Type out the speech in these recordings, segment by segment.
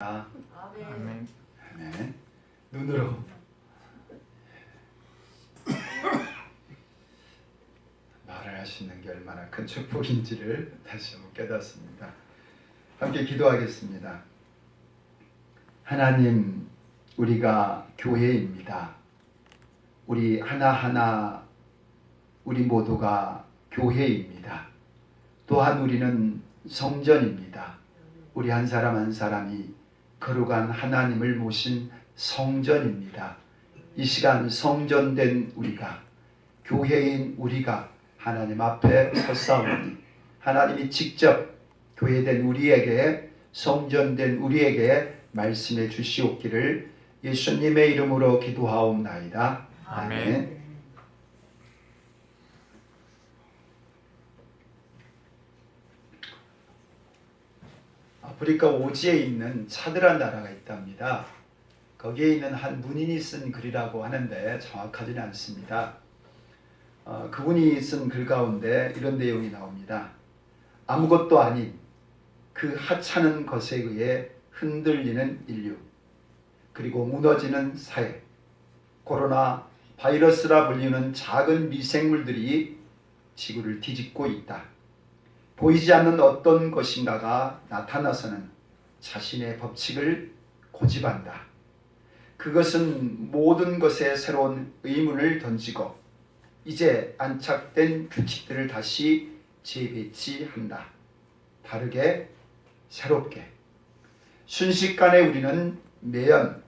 아멘. 아멘. 눈으로 말을 할 수 있는 게 얼마나 큰 축복인지를 다시 한번 깨닫습니다. 함께 기도하겠습니다. 하나님, 우리가 교회입니다. 우리 하나하나 우리 모두가 교회입니다. 또한 우리는 성전입니다. 우리 한 사람 한 사람이 거룩한 하나님을 모신 성전입니다. 이 시간 성전된 우리가, 교회인 우리가 하나님 앞에 섰사오니 하나님이 직접 교회된 우리에게, 성전된 우리에게 말씀해 주시옵기를 예수님의 이름으로 기도하옵나이다. 아멘. 아프리카 오지에 있는 차드란 나라가 있답니다. 거기에 있는 한 문인이 쓴 글이라고 하는데 정확하지는 않습니다. 그분이 쓴 글 가운데 이런 내용이 나옵니다. 아무것도 아닌 그 하찮은 것에 의해 흔들리는 인류, 그리고 무너지는 사회, 코로나 바이러스라 불리는 작은 미생물들이 지구를 뒤집고 있다. 보이지 않는 어떤 것인가가 나타나서는 자신의 법칙을 고집한다. 그것은 모든 것에 새로운 의문을 던지고 이제 안착된 규칙들을 다시 재배치한다. 다르게, 새롭게. 순식간에 우리는 매연,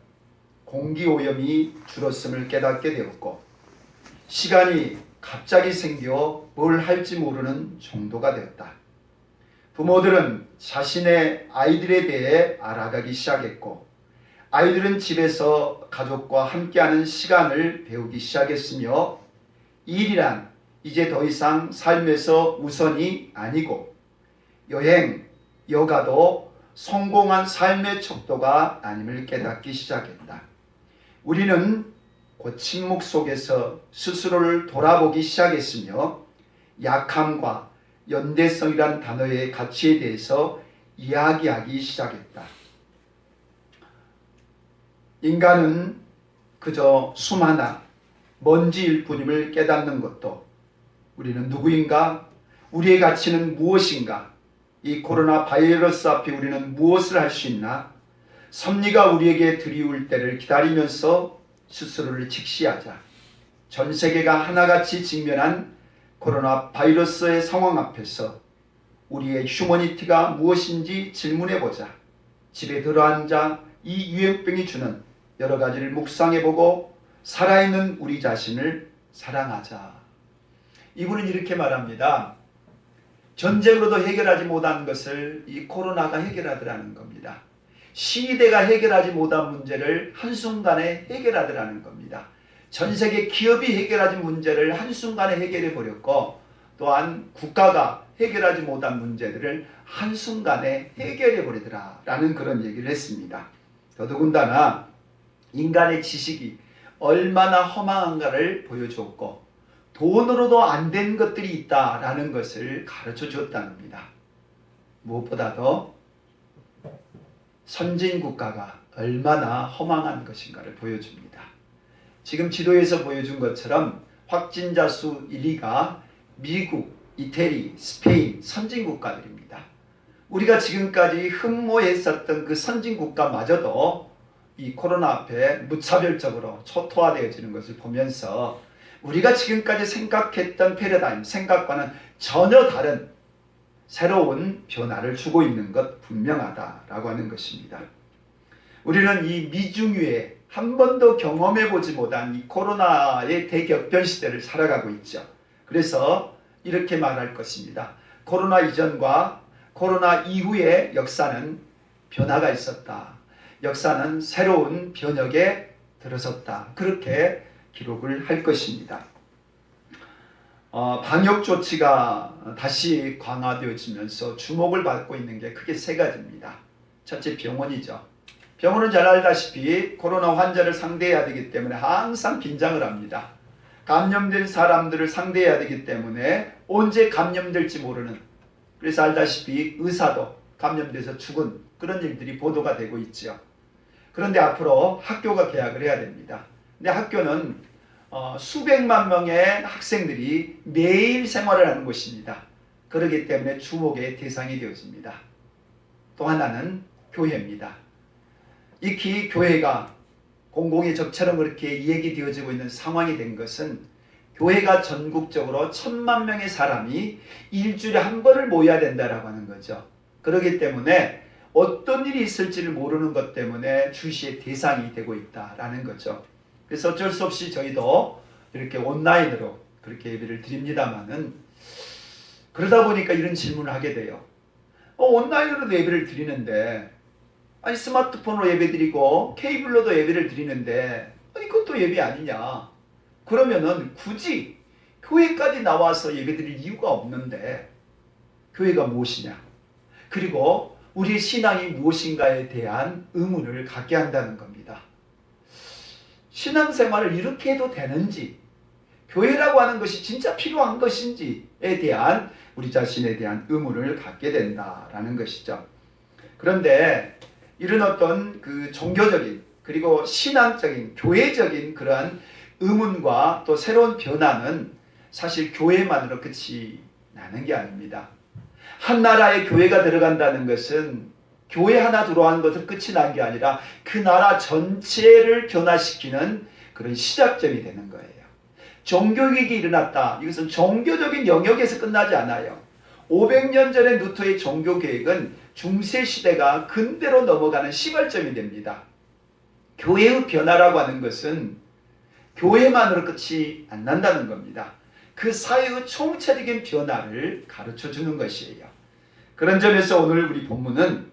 공기오염이 줄었음을 깨닫게 되었고, 시간이 갑자기 생겨 뭘 할지 모르는 정도가 되었다. 부모들은 자신의 아이들에 대해 알아가기 시작했고, 아이들은 집에서 가족과 함께하는 시간을 배우기 시작했으며, 일이란 이제 더 이상 삶에서 우선이 아니고, 여행, 여가도 성공한 삶의 척도가 아님을 깨닫기 시작했다. 우리는 곧 침묵 속에서 스스로를 돌아보기 시작했으며, 약함과 연대성이란 단어의 가치에 대해서 이야기하기 시작했다. 인간은 그저 숨 하나, 먼지일 뿐임을 깨닫는 것도, 우리는 누구인가? 우리의 가치는 무엇인가? 이 코로나 바이러스 앞에 우리는 무엇을 할 수 있나? 섭리가 우리에게 드리울 때를 기다리면서 스스로를 직시하자. 전 세계가 하나같이 직면한 코로나 바이러스의 상황 앞에서 우리의 휴머니티가 무엇인지 질문해보자. 집에 들어앉아 이 유행병이 주는 여러 가지를 묵상해보고 살아있는 우리 자신을 사랑하자. 이분은 이렇게 말합니다. 전쟁으로도 해결하지 못한 것을 이 코로나가 해결하더라는 겁니다. 시대가 해결하지 못한 문제를 한순간에 해결하더라는 겁니다. 전 세계 기업이 해결하지 문제를 한순간에 해결해 버렸고, 또한 국가가 해결하지 못한 문제들을 한순간에 해결해 버리더라라는 그런 얘기를 했습니다. 더더군다나 인간의 지식이 얼마나 허망한가를 보여줬고, 돈으로도 안 된 것들이 있다라는 것을 가르쳐 주었다는 겁니다. 무엇보다도 선진국가가 얼마나 허망한 것인가를 보여줍니다. 지금 지도에서 보여준 것처럼 확진자 수 1위가 미국, 이태리, 스페인 선진국가들입니다. 우리가 지금까지 흠모했었던 그 선진국가마저도 이 코로나 앞에 무차별적으로 초토화되어지는 것을 보면서 우리가 지금까지 생각했던 패러다임, 생각과는 전혀 다른 새로운 변화를 주고 있는 것 분명하다라고 하는 것입니다. 우리는 이 미중유의 한 번도 경험해보지 못한 이 코로나의 대격변 시대를 살아가고 있죠. 그래서 이렇게 말할 것입니다. 코로나 이전과 코로나 이후의 역사는 변화가 있었다. 역사는 새로운 변혁에 들어섰다. 그렇게 기록을 할 것입니다. 방역 조치가 다시 강화되어지면서 주목을 받고 있는 게 크게 세 가지입니다. 첫째, 병원이죠. 병원은 잘 알다시피 코로나 환자를 상대해야 되기 때문에 항상 긴장을 합니다. 감염된 사람들을 상대해야 되기 때문에 언제 감염될지 모르는, 그래서 알다시피 의사도 감염돼서 죽은 그런 일들이 보도가 되고 있죠. 그런데 앞으로 학교가 개학을 해야 됩니다. 근데 학교는 수백만 명의 학생들이 매일 생활을 하는 곳입니다. 그렇기 때문에 주목의 대상이 되어집니다. 또 하나는 교회입니다. 익히 교회가 공공의 적처럼 그렇게 얘기되어지고 있는 상황이 된 것은 교회가 전국적으로 1000만 명의 사람이 일주일에 한 번을 모여야 된다라고 하는 거죠. 그렇기 때문에 어떤 일이 있을지를 모르는 것 때문에 주시의 대상이 되고 있다라는 거죠. 그래서 어쩔 수 없이 저희도 이렇게 온라인으로 그렇게 예배를 드립니다만은 그러다 보니까 이런 질문을 하게 돼요. 온라인으로도 예배를 드리는데 아니 스마트폰으로 예배 드리고 케이블로도 예배를 드리는데 아니 그것도 예배 아니냐. 그러면은 굳이 교회까지 나와서 예배 드릴 이유가 없는데 교회가 무엇이냐. 그리고 우리의 신앙이 무엇인가에 대한 의문을 갖게 한다는 겁니다. 신앙생활을 이렇게 해도 되는지, 교회라고 하는 것이 진짜 필요한 것인지에 대한 우리 자신에 대한 의문을 갖게 된다라는 것이죠. 그런데 이런 어떤 그 종교적인 그리고 신앙적인 교회적인 그러한 의문과 또 새로운 변화는 사실 교회만으로 끝이 나는 게 아닙니다. 한 나라에 교회가 들어간다는 것은 교회 하나 들어가는 것은 끝이 난 게 아니라 그 나라 전체를 변화시키는 그런 시작점이 되는 거예요. 종교개혁이 일어났다. 이것은 종교적인 영역에서 끝나지 않아요. 500년 전의 루터의 종교개혁은 중세시대가 근대로 넘어가는 시발점이 됩니다. 교회의 변화라고 하는 것은 교회만으로 끝이 안 난다는 겁니다. 그 사회의 총체적인 변화를 가르쳐 주는 것이에요. 그런 점에서 오늘 우리 본문은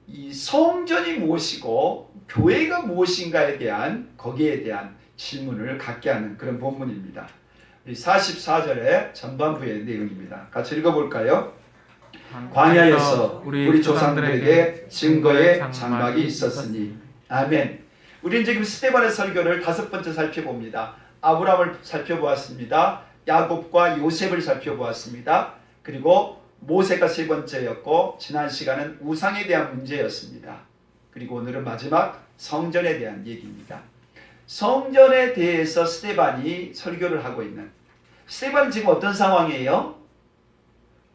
이 성전이 무엇이고 교회가 무엇인가에 대한 거기에 대한 질문을 갖게 하는 그런 본문입니다. 우리 44절의 전반부의 내용입니다. 같이 읽어볼까요? 광야에서 우리 조상들에게 증거의 장막이 있었으니. 아멘. 우리는 지금 스데반의 설교를 5번째 살펴봅니다. 아브라함을 살펴보았습니다. 야곱과 요셉을 살펴보았습니다. 그리고 모세가 3번째였고 지난 시간은 우상에 대한 문제였습니다. 그리고 오늘은 마지막 성전에 대한 얘기입니다. 성전에 대해서 스데반이 설교를 하고 있는, 스데반은 지금 어떤 상황이에요?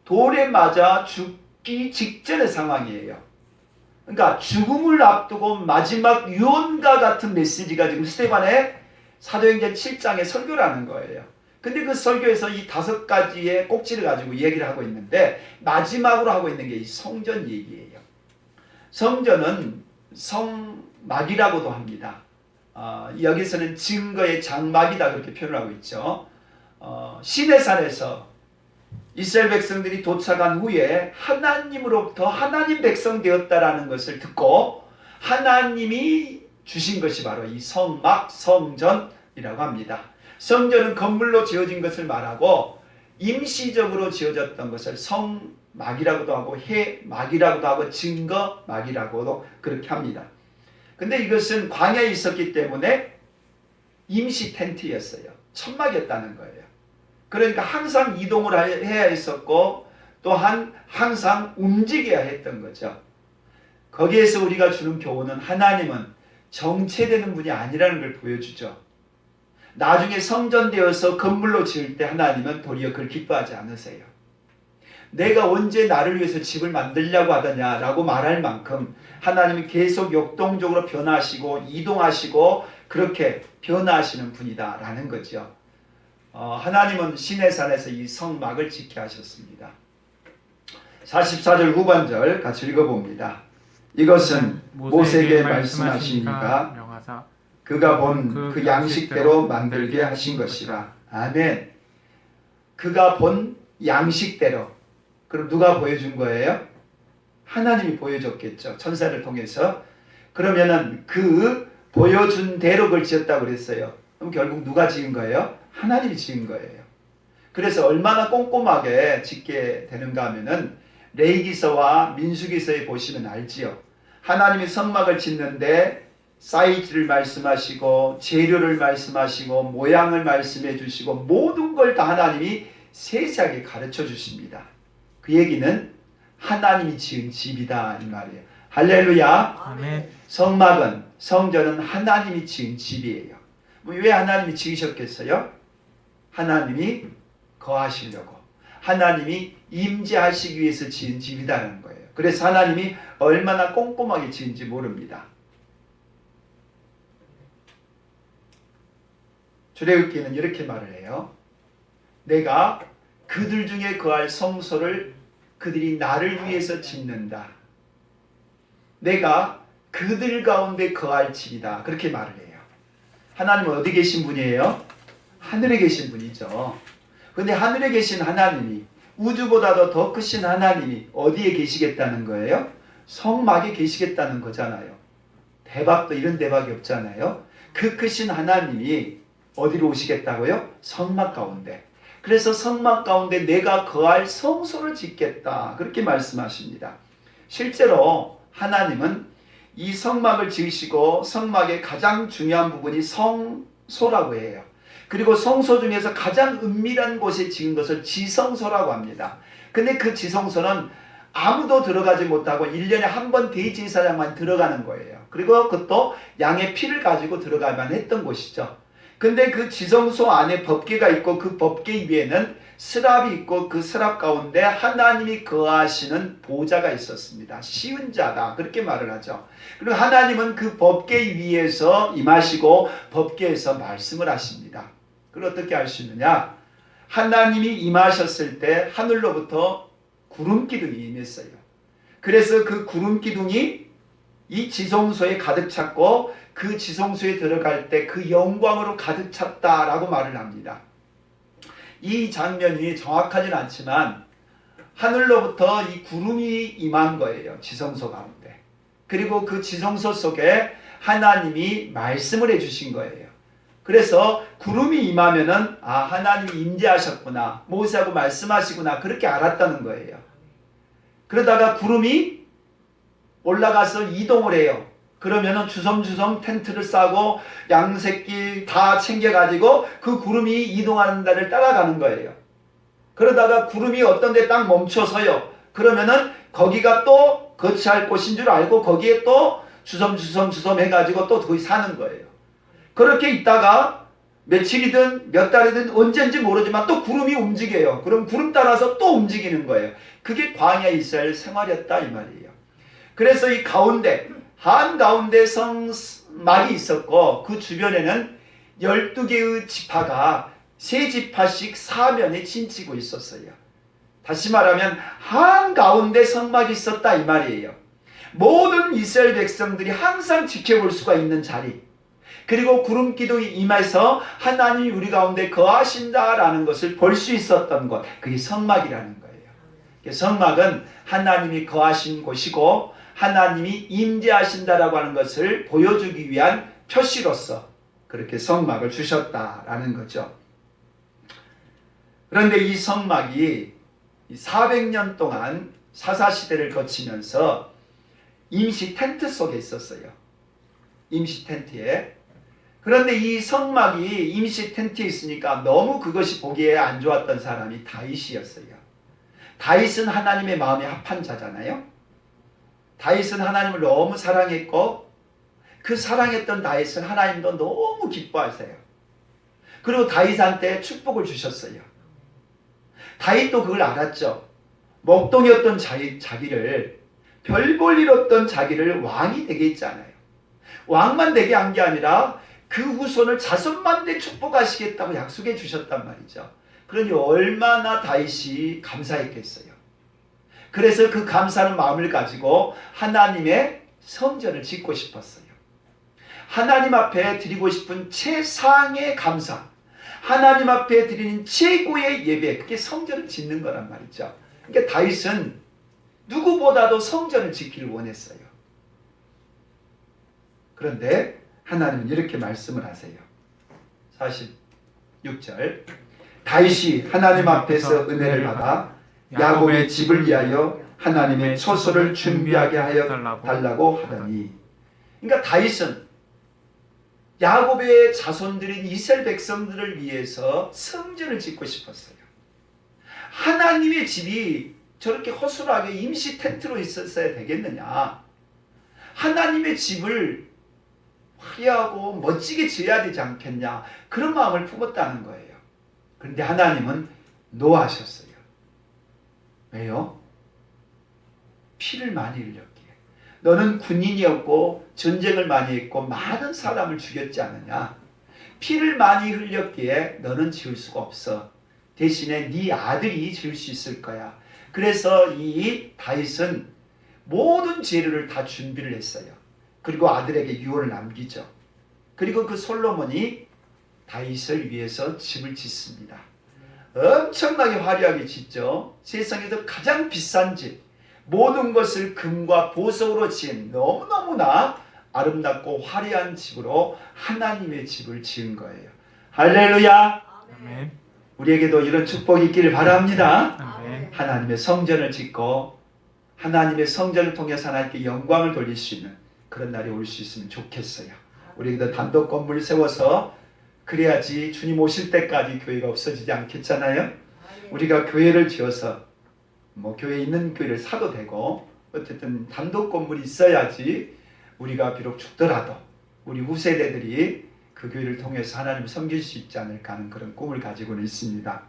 돌에 맞아 죽기 직전의 상황이에요. 그러니까 죽음을 앞두고 마지막 유언과 같은 메시지가 지금 스데반의 사도행전 7장에 설교를 하는 거예요. 근데 그 설교에서 이 5가지의 꼭지를 가지고 얘기를 하고 있는데 마지막으로 하고 있는 게 이 성전 얘기예요. 성전은 성막이라고도 합니다. 여기서는 증거의 장막이다 그렇게 표현하고 있죠. 시내산에서 이스라엘 백성들이 도착한 후에 하나님으로부터 하나님 백성 되었다라는 것을 듣고 하나님이 주신 것이 바로 이 성막, 성전이라고 합니다. 성전은 건물로 지어진 것을 말하고 임시적으로 지어졌던 것을 성막이라고도 하고 해막이라고도 하고 증거막이라고도 그렇게 합니다. 근데 이것은 광야에 있었기 때문에 임시 텐트였어요. 천막이었다는 거예요. 그러니까 항상 이동을 해야 했었고 또한 항상 움직여야 했던 거죠. 거기에서 우리가 주는 교훈은 하나님은 정체되는 분이 아니라는 걸 보여주죠. 나중에 성전되어서 건물로 지을 때 하나님은 도리어 그걸 기뻐하지 않으세요. 내가 언제 나를 위해서 집을 만들려고 하더냐라고 말할 만큼 하나님은 계속 역동적으로 변화하시고 이동하시고 그렇게 변화하시는 분이다라는 거죠. 하나님은 시내산에서 이 성막을 지켜 하셨습니다. 44절 후반절 같이 읽어봅니다. 이것은 모세에게 말씀하시니까 그가 본 그 양식대로 만들게 하신 것이라. 아멘. 그가 본 양식대로. 그럼 누가 보여준 거예요? 하나님이 보여줬겠죠. 천사를 통해서. 그러면은 그 보여준 대로 그걸 지었다고 그랬어요. 그럼 결국 누가 지은 거예요? 하나님이 지은 거예요. 그래서 얼마나 꼼꼼하게 짓게 되는가 하면은 레위기서와 민수기서에 보시면 알지요. 하나님이 성막을 짓는데 사이즈를 말씀하시고 재료를 말씀하시고 모양을 말씀해 주시고 모든 걸 다 하나님이 세세하게 가르쳐 주십니다. 그 얘기는 하나님이 지은 집이다 이 말이에요. 할렐루야. 아멘. 성막은 성전은 하나님이 지은 집이에요. 왜 하나님이 지으셨겠어요? 하나님이 거하시려고, 하나님이 임재하시기 위해서 지은 집이라는 거예요. 그래서 하나님이 얼마나 꼼꼼하게 지은지 모릅니다. 출애굽기는 이렇게 말을 해요. 내가 그들 중에 거할 성소를 그들이 나를 위해서 짓는다. 내가 그들 가운데 거할 집이다. 그렇게 말을 해요. 하나님은 어디 계신 분이에요? 하늘에 계신 분이죠. 그런데 하늘에 계신 하나님이, 우주보다도 더 크신 하나님이 어디에 계시겠다는 거예요? 성막에 계시겠다는 거잖아요. 대박도 이런 대박이 없잖아요. 그 크신 하나님이 어디로 오시겠다고요? 성막 가운데. 그래서 성막 가운데 내가 거할 성소를 짓겠다. 그렇게 말씀하십니다. 실제로 하나님은 이 성막을 지으시고 성막의 가장 중요한 부분이 성소라고 해요. 그리고 성소 중에서 가장 은밀한 곳에 지은 것을 지성소라고 합니다. 근데 그 지성소는 아무도 들어가지 못하고 1년에 한 번 대제사장만 들어가는 거예요. 그리고 그것도 양의 피를 가지고 들어가야만 했던 곳이죠. 근데 그 지성소 안에 법궤가 있고 그 법궤 위에는 스랍이 있고 그 스랍 가운데 하나님이 거하시는 보좌가 있었습니다. 시은자다 그렇게 말을 하죠. 그리고 하나님은 그 법궤 위에서 임하시고 법궤에서 말씀을 하십니다. 그걸 어떻게 알 수 있느냐? 하나님이 임하셨을 때 하늘로부터 구름 기둥이 임했어요. 그래서 그 구름 기둥이 이 지성소에 가득 찼고 그 지성소에 들어갈 때 그 영광으로 가득 찼다라고 말을 합니다. 이 장면이 정확하진 않지만 하늘로부터 이 구름이 임한 거예요. 지성소 가운데. 그리고 그 지성소 속에 하나님이 말씀을 해주신 거예요. 그래서 구름이 임하면은 아 하나님이 임재하셨구나, 모세하고 말씀하시구나 그렇게 알았다는 거예요. 그러다가 구름이 올라가서 이동을 해요. 그러면은 주섬주섬 텐트를 싸고 양새끼 다 챙겨가지고 그 구름이 이동하는 데를 따라가는 거예요. 그러다가 구름이 어떤 데 딱 멈춰서요. 그러면은 거기가 또 거치할 곳인 줄 알고 거기에 또 주섬주섬 해가지고 또 거기 사는 거예요. 그렇게 있다가 며칠이든 몇 달이든 언제인지 모르지만 또 구름이 움직여요. 그럼 구름 따라서 또 움직이는 거예요. 그게 광야 이스라엘 생활이었다 이 말이에요. 그래서 이 가운데 한가운데 성막이 있었고 그 주변에는 12개의 지파가 3지파씩 사면에 진치고 있었어요. 다시 말하면 한가운데 성막이 있었다 이 말이에요. 모든 이스라엘 백성들이 항상 지켜볼 수가 있는 자리, 그리고 구름 기둥이 임해서 하나님이 우리 가운데 거하신다라는 것을 볼 수 있었던 것, 그게 성막이라는 거예요. 성막은 하나님이 거하신 곳이고 하나님이 임재하신다라고 하는 것을 보여주기 위한 표시로서 그렇게 성막을 주셨다라는 거죠. 그런데 이 성막이 400년 동안 사사시대를 거치면서 임시 텐트 속에 있었어요. 임시 텐트에. 그런데 이 성막이 임시 텐트에 있으니까 너무 그것이 보기에 안 좋았던 사람이 다윗이었어요. 다윗은 하나님의 마음에 합한 자잖아요. 다윗은 하나님을 너무 사랑했고 그 사랑했던 다윗은 하나님도 너무 기뻐하세요. 그리고 다윗한테 축복을 주셨어요. 다윗도 그걸 알았죠. 목동이었던 자기를, 별 볼 일 없던 자기를 왕이 되게 했잖아요. 왕만 되게 한 게 아니라 그 후손을 자손만 내 축복하시겠다고 약속해 주셨단 말이죠. 그러니 얼마나 다윗이 감사했겠어요. 그래서 그 감사하는 마음을 가지고 하나님의 성전을 짓고 싶었어요. 하나님 앞에 드리고 싶은 최상의 감사, 하나님 앞에 드리는 최고의 예배, 그게 성전을 짓는 거란 말이죠. 그러니까 다윗은 누구보다도 성전을 짓기를 원했어요. 그런데 하나님은 이렇게 말씀을 하세요. 46절 다윗이 하나님 앞에서 은혜를 받아 야곱의 집을 위하여 하나님의 처소를 준비하게 하여 달라고 하더니, 그러니까 다윗은 야곱의 자손들인 이스라엘 백성들을 위해서 성전을 짓고 싶었어요. 하나님의 집이 저렇게 허술하게 임시 텐트로 있었어야 되겠느냐. 하나님의 집을 화려하고 멋지게 지어야 되지 않겠냐. 그런 마음을 품었다는 거예요. 그런데 하나님은 노하셨어요. 왜요? 피를 많이 흘렸기에. 너는 군인이었고 전쟁을 많이 했고 많은 사람을 죽였지 않느냐. 피를 많이 흘렸기에 너는 지을 수가 없어. 대신에 네 아들이 지을 수 있을 거야. 그래서 이 다윗은 모든 재료를 다 준비를 했어요. 그리고 아들에게 유언을 남기죠. 그리고 그 솔로몬이 다윗을 위해서 집을 짓습니다. 엄청나게 화려하게 짓죠. 세상에서 가장 비싼 집, 모든 것을 금과 보석으로 지은 너무너무나 아름답고 화려한 집으로 하나님의 집을 지은 거예요. 할렐루야. 아멘. 우리에게도 이런 축복이 있기를 바랍니다. 아멘. 하나님의 성전을 짓고 하나님의 성전을 통해서 하나님께 영광을 돌릴 수 있는 그런 날이 올 수 있으면 좋겠어요. 우리에게도 단독 건물을 세워서 그래야지 주님 오실 때까지 교회가 없어지지 않겠잖아요. 우리가 교회를 지어서 교회에 있는 교회를 사도 되고 어쨌든 단독 건물이 있어야지 우리가 비록 죽더라도 우리 후세대들이 그 교회를 통해서 하나님을 섬길 수 있지 않을까 하는 그런 꿈을 가지고는 있습니다.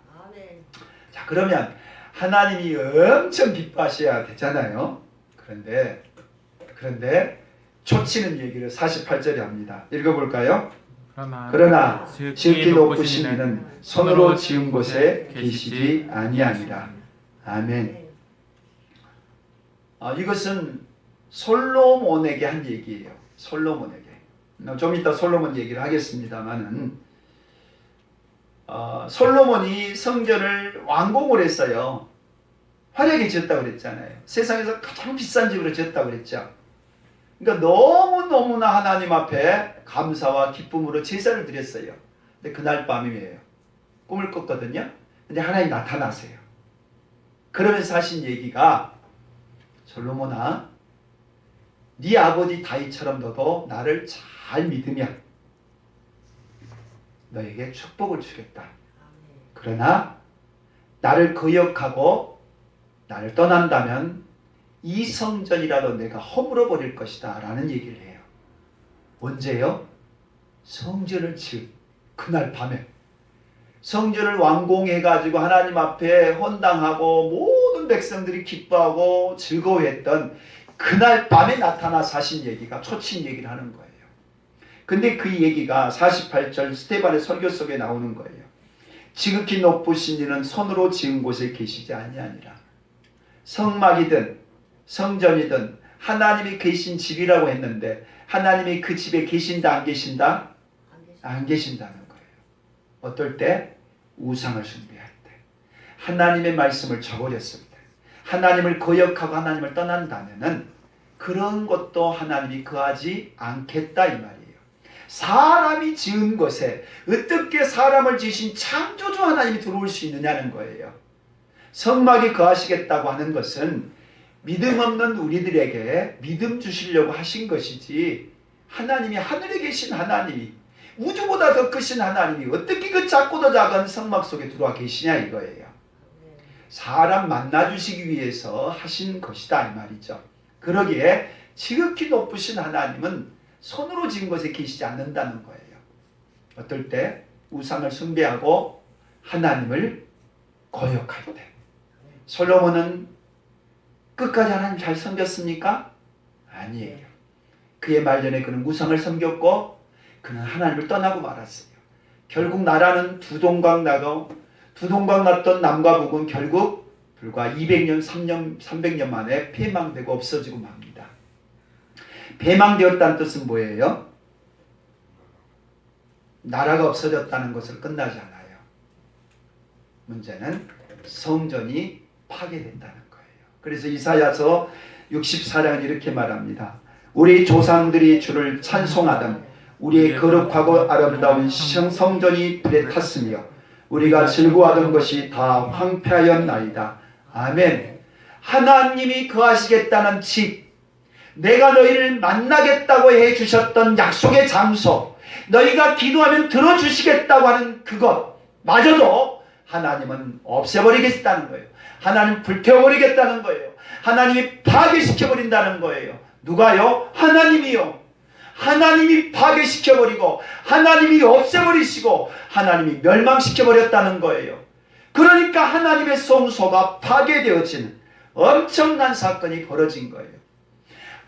자, 그러면 하나님이 엄청 기뻐하셔야 되잖아요. 그런데 초치는 얘기를 48절에 합니다. 읽어볼까요? 그러나 지극히 높으신 이는 손으로 지은 곳에 계시지 아니하니라. 아멘. 이것은 솔로몬에게 한 얘기예요. 솔로몬에게. 좀 이따 솔로몬 얘기를 하겠습니다만은 솔로몬이 성전을 완공을 했어요. 화려하게 지었다고 그랬잖아요. 세상에서 가장 비싼 집으로 지었다고 그랬죠. 그러니까 너무너무나 하나님 앞에 감사와 기쁨으로 제사를 드렸어요. 근데 그날 밤이에요. 꿈을 꿨거든요. 근데 하나님 나타나세요. 그러면서 하신 얘기가 솔로몬아, 네 아버지 다윗처럼 너도 나를 잘 믿으면 너에게 축복을 주겠다. 그러나 나를 거역하고 나를 떠난다면 이 성전이라도 내가 허물어 버릴 것이다 라는 얘기를 해요. 언제요? 성전을 지은 그날 밤에 성전을 완공해가지고 하나님 앞에 헌당하고 모든 백성들이 기뻐하고 즐거워했던 그날 밤에 나타나서 하신 얘기가 초친 얘기를 하는 거예요. 근데 그 얘기가 48절 스데반의 설교 속에 나오는 거예요. 지극히 높으신 이는 손으로 지은 곳에 계시지 아니하니라. 성막이든 성전이든 하나님이 계신 집이라고 했는데 하나님이 그 집에 계신다 안 계신다? 안 계신다는 거예요. 어떨 때? 우상을 숭배할 때, 하나님의 말씀을 저버렸을 때, 하나님을 거역하고 하나님을 떠난다면은 그런 것도 하나님이 거하지 않겠다 이 말이에요. 사람이 지은 것에 어떻게 사람을 지으신 창조주 하나님이 들어올 수 있느냐는 거예요. 성막이 거하시겠다고 하는 것은 믿음 없는 우리들에게 믿음 주시려고 하신 것이지, 하나님이 하늘에 계신 하나님이, 우주보다 더 크신 하나님이 어떻게 그 작고도 작은 성막 속에 들어와 계시냐 이거예요. 사람 만나주시기 위해서 하신 것이다 이 말이죠. 그러기에 지극히 높으신 하나님은 손으로 지은 것에 계시지 않는다는 거예요. 어떨 때? 우상을 숭배하고 하나님을 거역할 때. 솔로몬은 끝까지 하나님 잘 섬겼습니까? 아니에요. 그의 말년에 그는 우상을 섬겼고 그는 하나님을 떠나고 말았어요. 결국 나라는 두 동강 났던 남과 북은 결국 불과 200년, 300년 만에 폐망되고 없어지고 맙니다. 폐망되었다는 뜻은 뭐예요? 나라가 없어졌다는 것을 끝나지 않아요. 문제는 성전이 파괴된다는 거예요. 그래서 이사야서 64장은 이렇게 말합니다. 우리 조상들이 주를 찬송하던 우리의 거룩하고 아름다운 성전이 불에 탔으며 우리가 즐거워하던 것이 다 황폐하였나이다. 아멘. 하나님이 거하시겠다는 집, 내가 너희를 만나겠다고 해주셨던 약속의 장소, 너희가 기도하면 들어주시겠다고 하는 그것 마저도 하나님은 없애버리겠다는 거예요. 하나님 불태워버리겠다는 거예요. 하나님이 파괴시켜버린다는 거예요. 누가요? 하나님이요. 하나님이 파괴시켜버리고 하나님이 없애버리시고 하나님이 멸망시켜버렸다는 거예요. 그러니까 하나님의 성소가 파괴되어지는 엄청난 사건이 벌어진 거예요.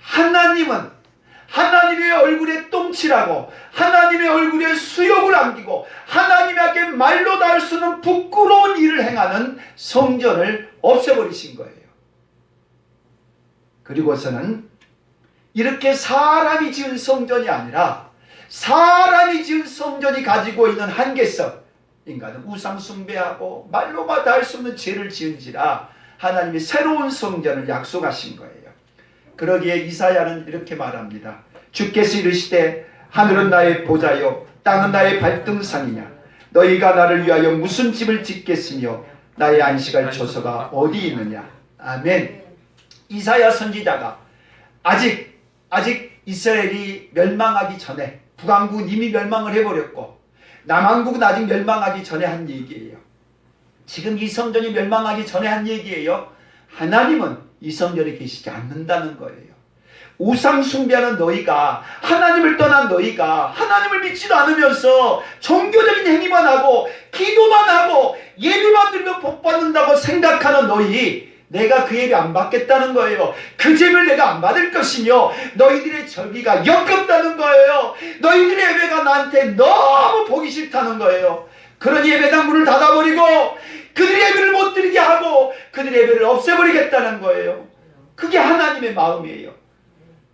하나님은 하나님의 얼굴에 똥칠하고 하나님의 얼굴에 수욕을 안기고 하나님에게 말로 닿을 수 없는 부끄러운 일을 행하는 성전을 없애버리신 거예요. 그리고서는 이렇게 사람이 지은 성전이 아니라 사람이 지은 성전이 가지고 있는 한계성, 인간은 우상 숭배하고 말로만 닿을 수 없는 죄를 지은지라 하나님이 새로운 성전을 약속하신 거예요. 그러기에 이사야는 이렇게 말합니다. 주께서 이르시되 하늘은 나의 보좌요 땅은 나의 발등상이냐. 너희가 나를 위하여 무슨 집을 짓겠으며 나의 안식할 처소가 어디 있느냐. 아멘. 이사야 선지자가 아직 이스라엘이 멸망하기 전에, 북왕국은 이미 멸망을 해버렸고 남왕국은 아직 멸망하기 전에 한 얘기예요. 지금 이 성전이 멸망하기 전에 한 얘기예요. 하나님은 이 성전에 계시지 않는다는 거예요. 우상 숭배하는 너희가, 하나님을 떠난 너희가, 하나님을 믿지도 않으면서 종교적인 행위만 하고 기도만 하고 예배만 드리면 복 받는다고 생각하는 너희, 내가 그 예배 안 받겠다는 거예요. 그 제물 내가 안 받을 것이며 너희들의 절기가 역겹다는 거예요. 너희들의 예배가 나한테 너무 보기 싫다는 거예요. 그런 예배당 문을 닫아버리고 그들의 예배를 못 드리게 하고 그들의 예배를 없애버리겠다는 거예요. 그게 하나님의 마음이에요.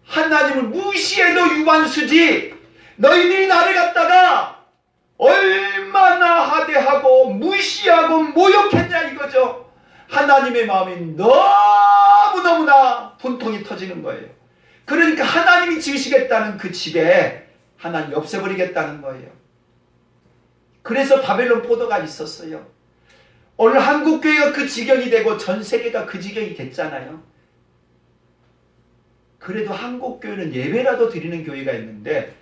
하나님을 무시해도 유관수지, 너희들이 나를 갖다가 얼마나 하대하고 무시하고 모욕했냐 이거죠. 하나님의 마음이 너무너무나 분통이 터지는 거예요. 그러니까 하나님이 지으시겠다는 그 집에 하나님이 없애버리겠다는 거예요. 그래서 바벨론 포도가 있었어요. 오늘 한국교회가 그 지경이 되고 전 세계가 그 지경이 됐잖아요. 그래도 한국교회는 예배라도 드리는 교회가 있는데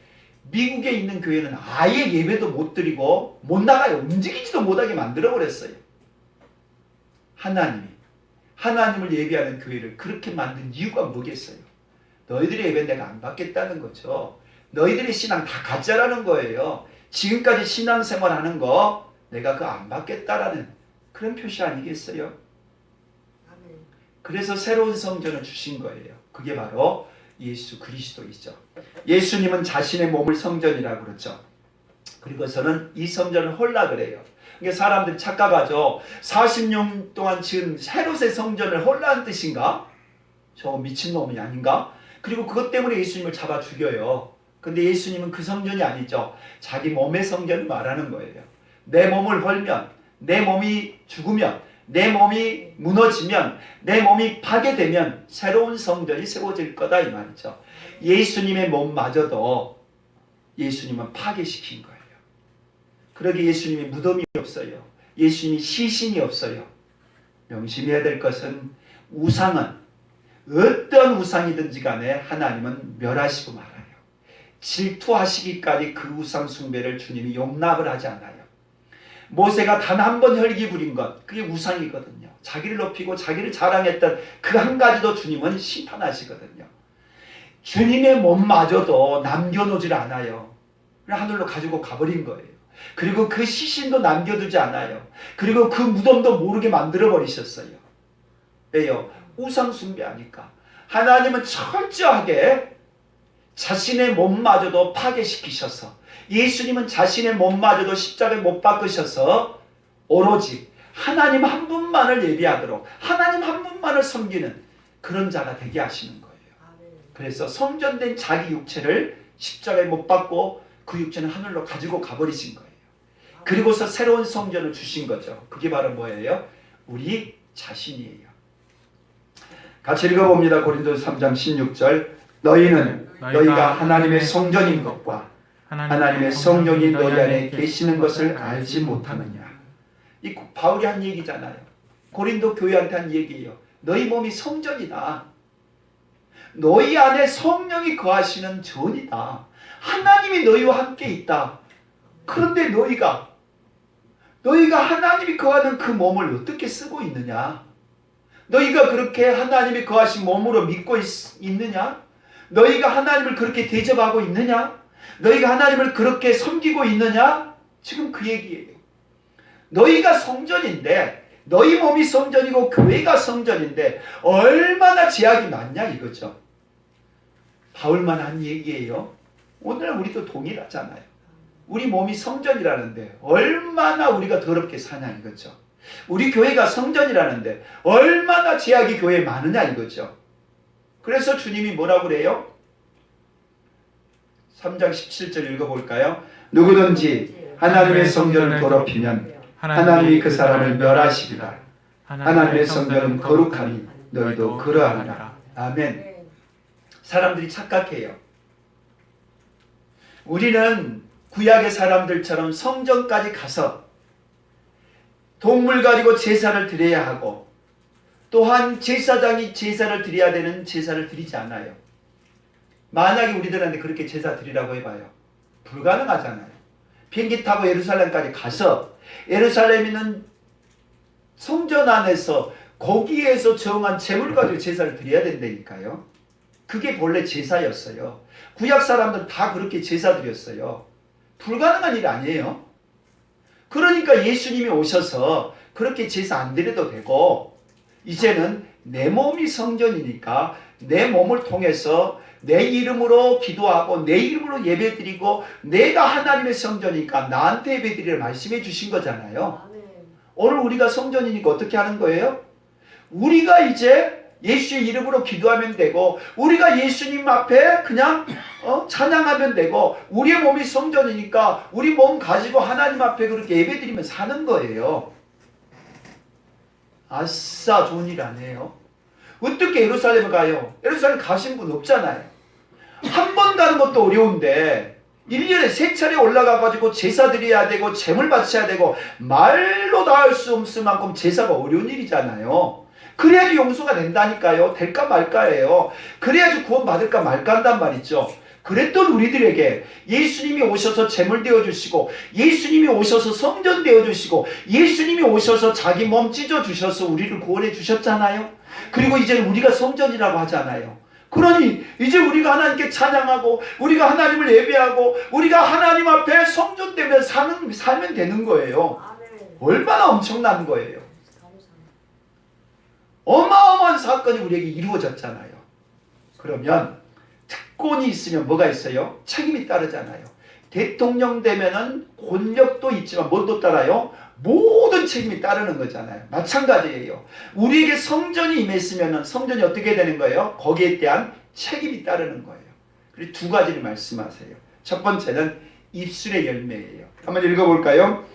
미국에 있는 교회는 아예 예배도 못 드리고 못 나가요. 움직이지도 못하게 만들어버렸어요. 하나님을 예배하는 교회를 그렇게 만든 이유가 뭐겠어요? 너희들의 예배는 내가 안 받겠다는 거죠. 너희들의 신앙 다 가짜라는 거예요. 지금까지 신앙생활하는 거 내가 그거 안 받겠다라는 그런 표시 아니겠어요? 그래서 새로운 성전을 주신 거예요. 그게 바로 예수 그리스도이죠. 예수님은 자신의 몸을 성전이라고 그러죠. 그리고서는 이 성전을 홀라 그래요. 그러니까 사람들이 착각하죠. 40년 동안 지은 헤롯의 성전을 홀라는 뜻인가? 저 미친놈이 아닌가? 그리고 그것 때문에 예수님을 잡아 죽여요. 근데 예수님은 그 성전이 아니죠. 자기 몸의 성전을 말하는 거예요. 내 몸을 헐면, 내 몸이 죽으면, 내 몸이 무너지면, 내 몸이 파괴되면 새로운 성전이 세워질 거다 이 말이죠. 예수님의 몸마저도 예수님은 파괴시킨 거예요. 그러기에 예수님이 무덤이 없어요. 예수님이 시신이 없어요. 명심해야 될 것은 우상은 어떤 우상이든지 간에 하나님은 멸하시고 말아요. 질투하시기까지 그 우상 숭배를 주님이 용납을 하지 않아요. 모세가 단 한 번 혈기 부린 것, 그게 우상이거든요. 자기를 높이고 자기를 자랑했던 그 한 가지도 주님은 심판하시거든요. 주님의 몸마저도 남겨놓질 않아요. 하늘로 가지고 가버린 거예요. 그리고 그 시신도 남겨두지 않아요. 그리고 그 무덤도 모르게 만들어버리셨어요. 왜요? 우상 숭배하니까. 하나님은 철저하게 자신의 몸마저도 파괴시키셔서, 예수님은 자신의 몸마저도 십자가에 못 박으셔서 오로지 하나님 한 분만을 예배하도록, 하나님 한 분만을 섬기는 그런 자가 되게 하시는 거예요. 그래서 성전된 자기 육체를 십자가에 못 박고 그 육체는 하늘로 가지고 가버리신 거예요. 그리고서 새로운 성전을 주신 거죠. 그게 바로 뭐예요? 우리 자신이에요. 같이 읽어봅니다. 고린도서 3장 16절. 너희가 하나님의 성전인 것과 하나님의 성령이 너희 안에 계시는 것을 알지 못하느냐. 이 바울이 한 얘기잖아요. 고린도 교회한테 한 얘기예요. 너희 몸이 성전이다. 너희 안에 성령이 거하시는 전이다. 하나님이 너희와 함께 있다. 그런데 너희가 하나님이 거하는 그 몸을 어떻게 쓰고 있느냐? 너희가 그렇게 하나님이 거하신 몸으로 믿고 있느냐? 너희가 하나님을 그렇게 대접하고 있느냐? 너희가 하나님을 그렇게 섬기고 있느냐? 지금 그 얘기예요. 너희가 성전인데, 너희 몸이 성전이고 교회가 성전인데 얼마나 제약이 많냐 이거죠. 바울만 한 얘기예요. 오늘 우리도 동일하잖아요. 우리 몸이 성전이라는데 얼마나 우리가 더럽게 사냐 이거죠. 우리 교회가 성전이라는데 얼마나 제약이 교회에 많으냐 이거죠. 그래서 주님이 뭐라고 그래요? 3장 17절 읽어볼까요? 누구든지 하나님의 성전을 더럽히면 하나님이 그 사람을 멸하시리라. 하나님의 성전은 거룩하니 너희도 그러하리라. 아멘. 사람들이 착각해요. 우리는 구약의 사람들처럼 성전까지 가서 동물 가지고 제사를 드려야 하고, 또한 제사장이 제사를 드려야 되는 제사를 드리지 않아요. 만약에 우리들한테 그렇게 제사 드리라고 해봐요. 불가능하잖아요. 비행기 타고 예루살렘까지 가서 예루살렘에 있는 성전 안에서 거기에서 정한 제물 가지고 제사를 드려야 된다니까요. 그게 본래 제사였어요. 구약 사람들 다 그렇게 제사 드렸어요. 불가능한 일 아니에요. 그러니까 예수님이 오셔서 그렇게 제사 안 드려도 되고, 이제는 내 몸이 성전이니까 내 몸을 통해서 내 이름으로 기도하고 내 이름으로 예배드리고, 내가 하나님의 성전이니까 나한테 예배드리라 말씀해 주신 거잖아요. 오늘 우리가 성전이니까 어떻게 하는 거예요? 우리가 이제 예수의 이름으로 기도하면 되고, 우리가 예수님 앞에 그냥 찬양하면 되고, 우리의 몸이 성전이니까 우리 몸 가지고 하나님 앞에 그렇게 예배드리면 사는 거예요. 아싸, 좋은 일 아니에요? 어떻게 예루살렘을 가요? 예루살렘 가신 분 없잖아요. 한 번 가는 것도 어려운데 1년에 3차례 올라가가지고 제사 드려야 되고 제물 바쳐야 되고, 말로 다 할 수 없을 만큼 제사가 어려운 일이잖아요. 그래야지 용서가 된다니까요. 될까 말까예요. 그래야지 구원 받을까 말까 한단 말이죠. 그랬던 우리들에게 예수님이 오셔서 제물 되어주시고, 예수님이 오셔서 성전 되어주시고, 예수님이 오셔서 자기 몸 찢어주셔서 우리를 구원해 주셨잖아요. 그리고 이제 우리가 성전이라고 하잖아요. 그러니 이제 우리가 하나님께 찬양하고 우리가 하나님을 예배하고 우리가 하나님 앞에 성전되며 살면 되는 거예요. 얼마나 엄청난 거예요. 어마어마한 사건이 우리에게 이루어졌잖아요. 그러면 특권이 있으면 뭐가 있어요? 책임이 따르잖아요. 대통령 되면은 권력도 있지만 뭘도 따라요? 모든 책임이 따르는 거잖아요. 마찬가지예요. 우리에게 성전이 임했으면 성전이 어떻게 되는 거예요? 거기에 대한 책임이 따르는 거예요. 그리고 두 가지를 말씀하세요. 첫 번째는 입술의 열매예요. 한번 읽어볼까요?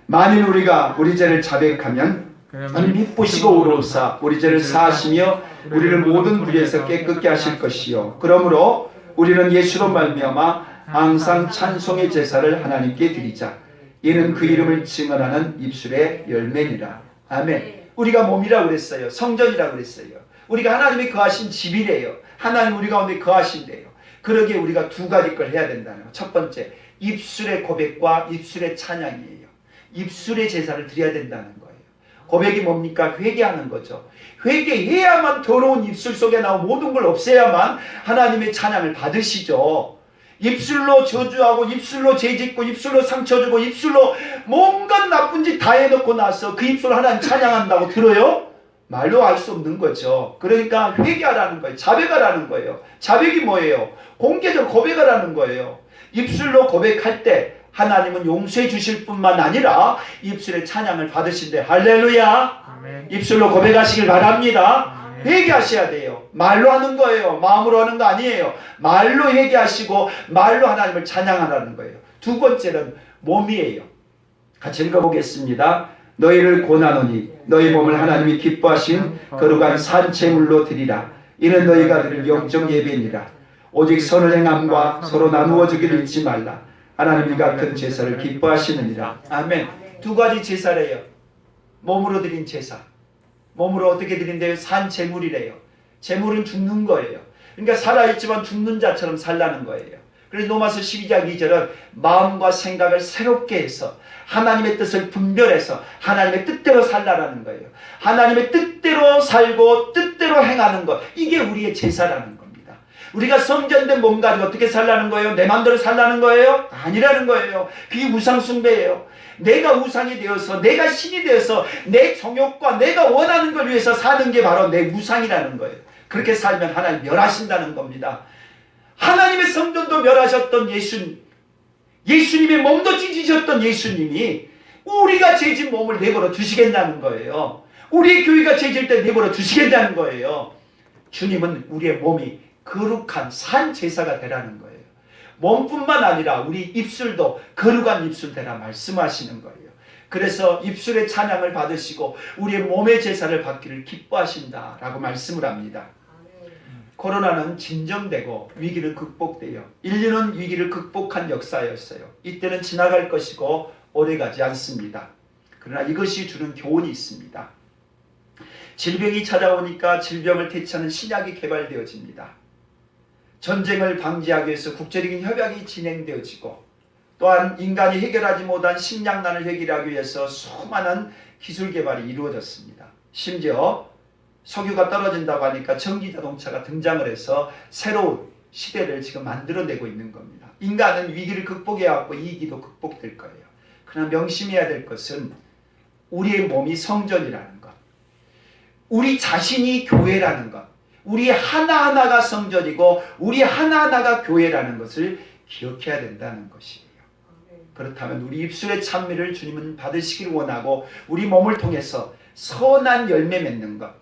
만일 우리가 우리 죄를 자백하면 하나님 미쁘시고 의로우사 우리 죄를 사하시며 우리를 모든 불의에서 깨끗게 하실 것이요, 그러므로 우리는 예수로 말미암아 항상 찬송의 제사를 하나님께 드리자. 이는 그 이름을 증언하는 입술의 열매니라. 아멘. 우리가 몸이라고 그랬어요. 성전이라고 그랬어요. 우리가 하나님이 거하신 집이래요. 하나님 우리 가운데 거하신대요. 그러기에 우리가 두 가지 걸 해야 된다는 거. 첫 번째, 입술의 고백과 입술의 찬양이에요. 입술의 제사를 드려야 된다는 거예요. 고백이 뭡니까? 회개하는 거죠. 회개해야만 더러운 입술 속에 나온 모든 걸 없애야만 하나님의 찬양을 받으시죠. 입술로 저주하고 입술로 죄짓고 입술로 상처주고 입술로 뭔가 나쁜 짓 다 해놓고 나서 그 입술로 하나님 찬양한다고 들어요? 말로 알 수 없는 거죠. 그러니까 회개하라는 거예요. 자백하라는 거예요. 자백이 뭐예요? 공개적 고백하라는 거예요. 입술로 고백할 때 하나님은 용서해 주실 뿐만 아니라 입술의 찬양을 받으신대. 할렐루야. 아멘. 입술로 고백하시길 바랍니다. 회개하셔야 돼요. 말로 하는 거예요. 마음으로 하는 거 아니에요. 말로 회개하시고 말로 하나님을 찬양하라는 거예요. 두 번째는 몸이에요. 같이 읽어보겠습니다. 너희를 권하노니 너희 몸을 하나님이 기뻐하신 거룩한 산채물로 드리라. 이는 너희가 드릴 영적 예배니라. 오직 선을 행함과 서로 나누어 주기를 잊지 말라. 하나님이 같은 제사를 기뻐하시느니라. 아멘. 두 가지 제사래요. 몸으로 드린 제사. 몸으로 어떻게 드린대요? 산제물이래요. 제물은 죽는 거예요. 그러니까 살아있지만 죽는 자처럼 살라는 거예요. 그래서 로마서 12장 2절은 마음과 생각을 새롭게 해서 하나님의 뜻을 분별해서 하나님의 뜻대로 살라라는 거예요. 하나님의 뜻대로 살고 뜻대로 행하는 것, 이게 우리의 제사라는 겁니다. 우리가 성전된 몸 가지고 어떻게 살라는 거예요? 내 마음대로 살라는 거예요? 아니라는 거예요. 그게 우상 숭배예요. 내가 우상이 되어서, 내가 신이 되어서 내 정욕과 내가 원하는 걸 위해서 사는 게 바로 내 우상이라는 거예요. 그렇게 살면 하나님 멸하신다는 겁니다. 하나님의 성전도 멸하셨던 예수님의 몸도 찢으셨던 예수님이 우리가 죄진 몸을 내버려 두시겠다는 거예요. 우리의 교회가 죄질 때 내버려 두시겠다는 거예요. 주님은 우리의 몸이 거룩한 산 제사가 되라는 거예요. 몸뿐만 아니라 우리 입술도 거룩한 입술 되라 말씀하시는 거예요. 그래서 입술의 찬양을 받으시고 우리의 몸의 제사를 받기를 기뻐하신다라고 말씀을 합니다. 코로나는 진정되고 위기를 극복되어 인류는 위기를 극복한 역사였어요. 이때는 지나갈 것이고 오래가지 않습니다. 그러나 이것이 주는 교훈이 있습니다. 질병이 찾아오니까 질병을 퇴치하는 신약이 개발되어집니다. 전쟁을 방지하기 위해서 국제적인 협약이 진행되어지고 또한 인간이 해결하지 못한 식량난을 해결하기 위해서 수많은 기술 개발이 이루어졌습니다. 심지어 석유가 떨어진다고 하니까 전기자동차가 등장을 해서 새로운 시대를 지금 만들어내고 있는 겁니다. 인간은 위기를 극복해야 하고 이 위기도 극복될 거예요. 그러나 명심해야 될 것은 우리의 몸이 성전이라는 것, 우리 자신이 교회라는 것, 우리 하나하나가 성전이고 우리 하나하나가 교회라는 것을 기억해야 된다는 것이에요. 그렇다면 우리 입술의 찬미를 주님은 받으시길 원하고 우리 몸을 통해서 선한 열매 맺는 것,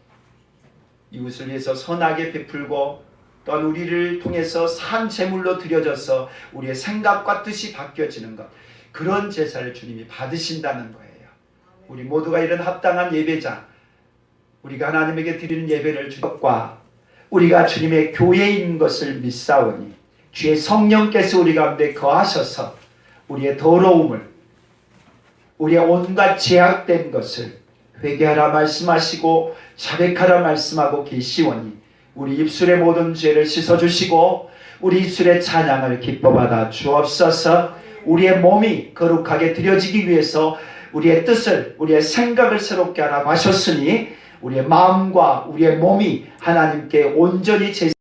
이웃을 위해서 선하게 베풀고 또한 우리를 통해서 산 제물로 드려져서 우리의 생각과 뜻이 바뀌어지는 것, 그런 제사를 주님이 받으신다는 거예요. 우리 모두가 이런 합당한 예배자, 우리가 하나님에게 드리는 예배를 주님과 우리가 주님의 교회인 것을 믿사오니 주의 성령께서 우리 가운데 거하셔서 우리의 더러움을, 우리의 온갖 제약된 것을 회개하라 말씀하시고 자백하라 말씀하고 계시오니 우리 입술의 모든 죄를 씻어주시고 우리 입술의 찬양을 기뻐받아 주옵소서. 우리의 몸이 거룩하게 드려지기 위해서 우리의 뜻을, 우리의 생각을 새롭게 하라 하셨으니 우리의 마음과 우리의 몸이 하나님께 온전히